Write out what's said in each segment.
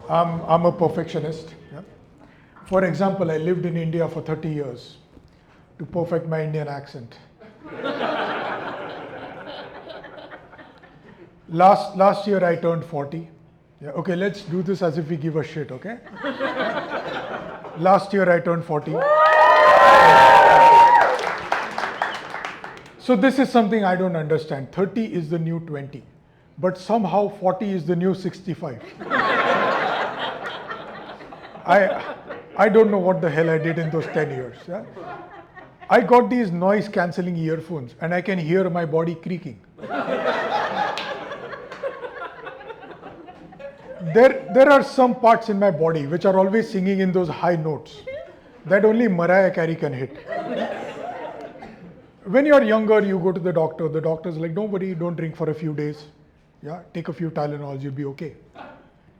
I'm a perfectionist. Yeah. For example, I lived in India for 30 years to perfect my Indian accent. Last year I turned 40. Yeah, okay, let's do this as if we give a shit, okay? Last year I turned 40. So this is something I don't understand. 30 is the new 20, but somehow 40 is the new 65. I don't know what the hell I did in those 10 years. Yeah? I got these noise cancelling earphones and I can hear my body creaking. There are some parts in my body which are always singing in those high notes that only Mariah Carey can hit. When you're younger, you go to the doctor. The doctor's like, don't worry, don't drink for a few days. Yeah, take a few Tylenols, you'll be okay.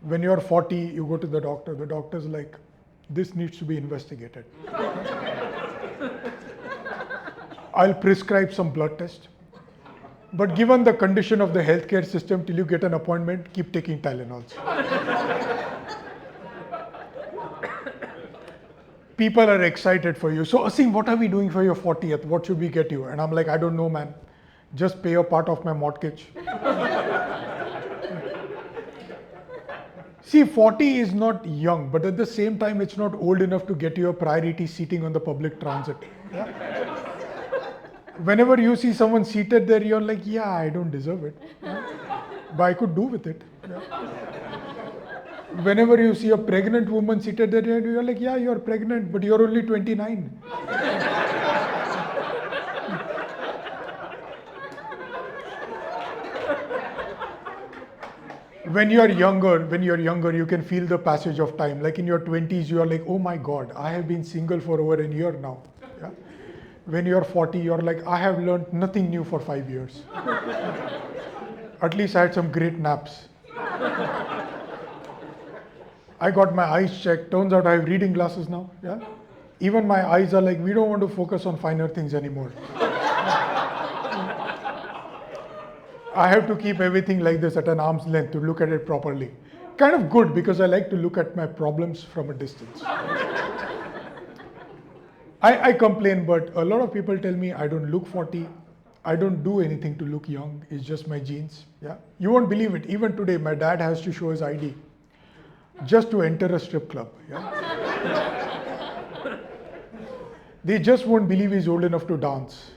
When you're 40, you go to the doctor. The doctor's like, this needs to be investigated. I'll prescribe some blood test. But given the condition of the healthcare system, till you get an appointment, keep taking Tylenols. People are excited for you. So Asim, what are we doing for your 40th? What should we get you? And I'm like, I don't know, man. Just pay a part of my mortgage. See, 40 is not young, but at the same time, it's not old enough to get you a priority seating on the public transit. Yeah? Whenever you see someone seated there, you're like, yeah, I don't deserve it. Yeah? But I could do with it. Yeah? Whenever you see a pregnant woman seated there, you're like, yeah, you're pregnant, but you're only 29. When you're younger, you can feel the passage of time. Like in your 20s, you are like, oh my God, I have been single for over a year now. Yeah? When you're 40, you're like, I have learned nothing new for 5 years. At least I had some great naps. I got my eyes checked. Turns out I have reading glasses now. Yeah? Even my eyes are like, we don't want to focus on finer things anymore. I have to keep everything like this at an arm's length to look at it properly. Kind of good because I like to look at my problems from a distance. I complain, but a lot of people tell me I don't look 40. I don't do anything to look young. It's just my genes. Yeah? You won't believe it. Even today, my dad has to show his ID just to enter a strip club. Yeah? They just won't believe he's old enough to dance.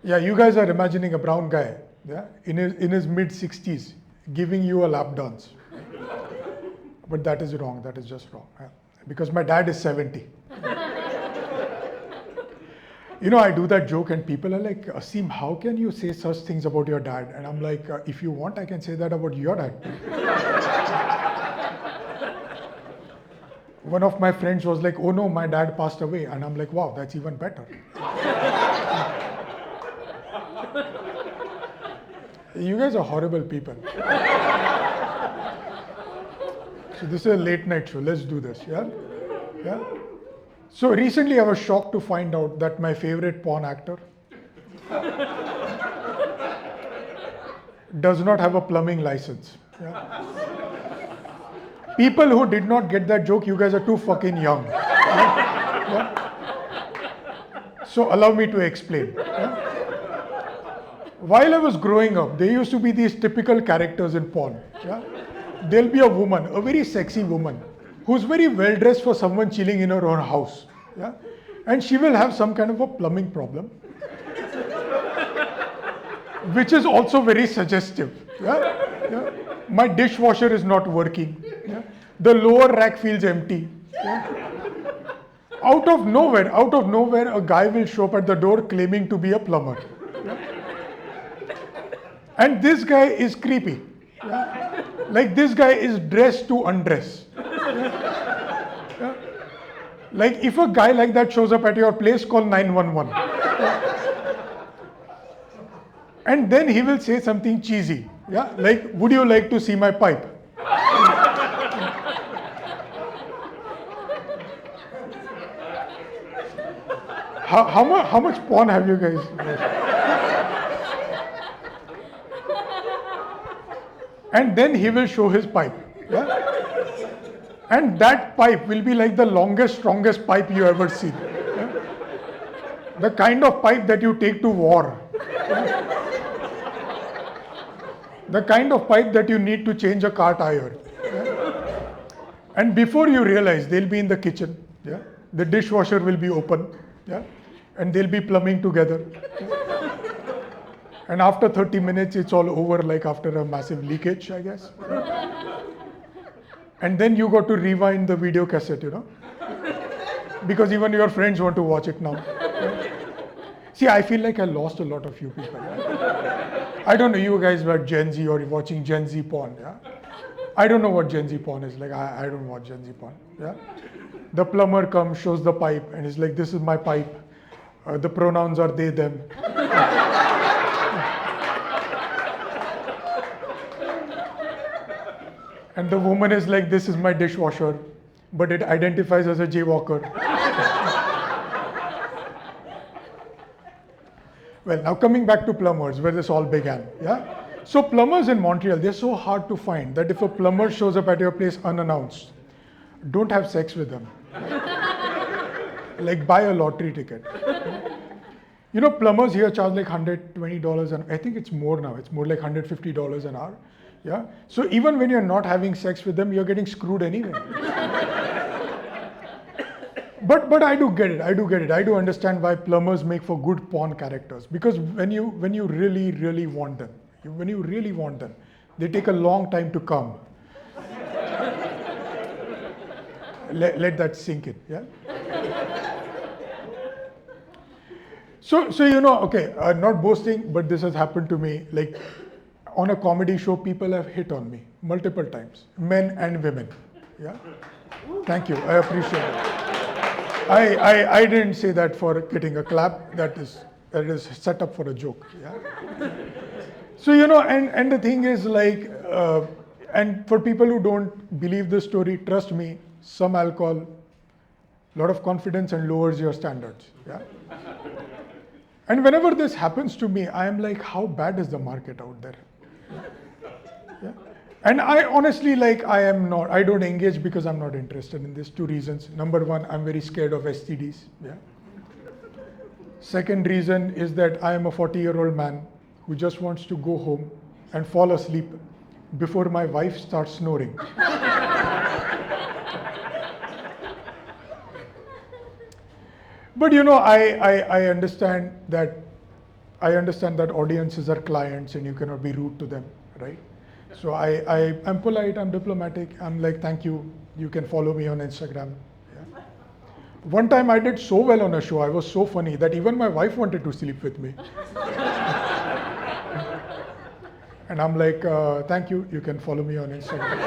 Yeah, you guys are imagining a brown guy, yeah, in his mid 60s giving you a lap dance. But that is wrong. That is just wrong. Yeah? Because my dad is 70. You know, I do that joke and people are like, Asim, how can you say such things about your dad? And I'm like, if you want, I can say that about your dad. One of my friends was like, oh no, my dad passed away. And I'm like, wow, that's even better. You guys are horrible people. So this is a late night show. Let's do this. Yeah? Yeah? So recently I was shocked to find out that my favorite porn actor does not have a plumbing license. Yeah? People who did not get that joke, you guys are too fucking young. Yeah? Yeah? So allow me to explain. Yeah? While I was growing up, there used to be these typical characters in porn. Yeah? There'll be a woman, a very sexy woman, who's very well dressed for someone chilling in her own house. Yeah? And she will have some kind of a plumbing problem, which is also very suggestive. Yeah? Yeah? My dishwasher is not working. Yeah? The lower rack feels empty. Yeah? Out of nowhere, a guy will show up at the door claiming to be a plumber. Yeah? And this guy is creepy. Yeah? Like this guy is dressed to undress. Yeah? Yeah? Like if a guy like that shows up at your place, call 911. Yeah? And then he will say something cheesy. Yeah? Like, would you like to see my pipe? How much porn have you guys watched? And then he will show his pipe. Yeah? And that pipe will be like the longest, strongest pipe you ever seen. Yeah? The kind of pipe that you take to war. Yeah? The kind of pipe that you need to change a car tire. Yeah? And before you realize, they'll be in the kitchen. Yeah? The dishwasher will be open. Yeah? And they'll be plumbing together. Yeah? And after 30 minutes, it's all over, like after a massive leakage, I guess. And then you got to rewind the video cassette, because even your friends want to watch it now. See, I feel like I lost a lot of you people. Yeah? I don't know, you guys were Gen Z or watching Gen Z porn. Yeah? I don't know what Gen Z porn is like. I don't watch Gen Z porn. Yeah? The plumber comes, shows the pipe, and he's like, this is my pipe. The pronouns are they, them. And the woman is like, this is my dishwasher, but it identifies as a jaywalker. Well, now coming back to plumbers, where this all began. Yeah. So plumbers in Montreal, they're so hard to find that if a plumber shows up at your place unannounced, don't have sex with them. Like buy a lottery ticket. Plumbers here charge like $120 and I think it's more now. It's more like $150 an hour. Yeah. So even when you're not having sex with them, you're getting screwed anyway. But I do get it. I do understand why plumbers make for good porn characters, because when you really want them, they take a long time to come. Let that sink in. Yeah. So okay, not boasting, but this has happened to me. Like on a comedy show, people have hit on me multiple times, men and women. Yeah. Thank you. I appreciate it. I didn't say that for getting a clap. That is set up for a joke. Yeah. So and the thing is like, and for people who don't believe this story, trust me, some alcohol, lot of confidence, and lowers your standards. Yeah. And whenever this happens to me, I am like, how bad is the market out there? Yeah. And I honestly, like, I don't engage because I'm not interested in this. 2 reasons. Number 1, I'm very scared of STDs. Yeah. Second reason is that I am a 40-year-old man who just wants to go home and fall asleep before my wife starts snoring. But I understand that audiences are clients and you cannot be rude to them, right? So I'm polite, I'm diplomatic, I'm like, thank you, you can follow me on Instagram. Yeah. One time I did so well on a show, I was so funny that even my wife wanted to sleep with me. And I'm like, thank you, you can follow me on Instagram.